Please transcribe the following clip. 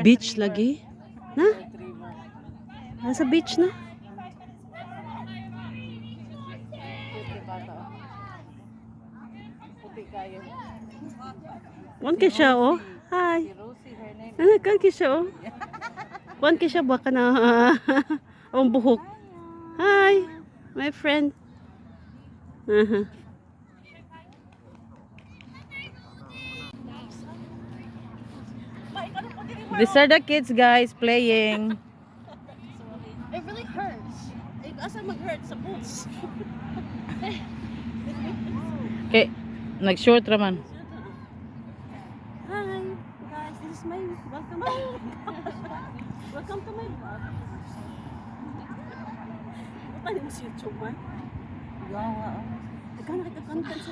Beach lagi? Na? Nasa beach na? Kuan ka siya, oh. Hi. Kuan ka siya, oh. Kuan ka siya, baka na ang buhok. Hi, my friend. These are the kids, guys, playing. It really hurts. Asa mag-hurt sa boots. Okay, nag-short raman. Hi, guys. This is my welcome. Welcome to my vlog. Buta mo si YouTube, man. Wow. Ikaw nakita-content sa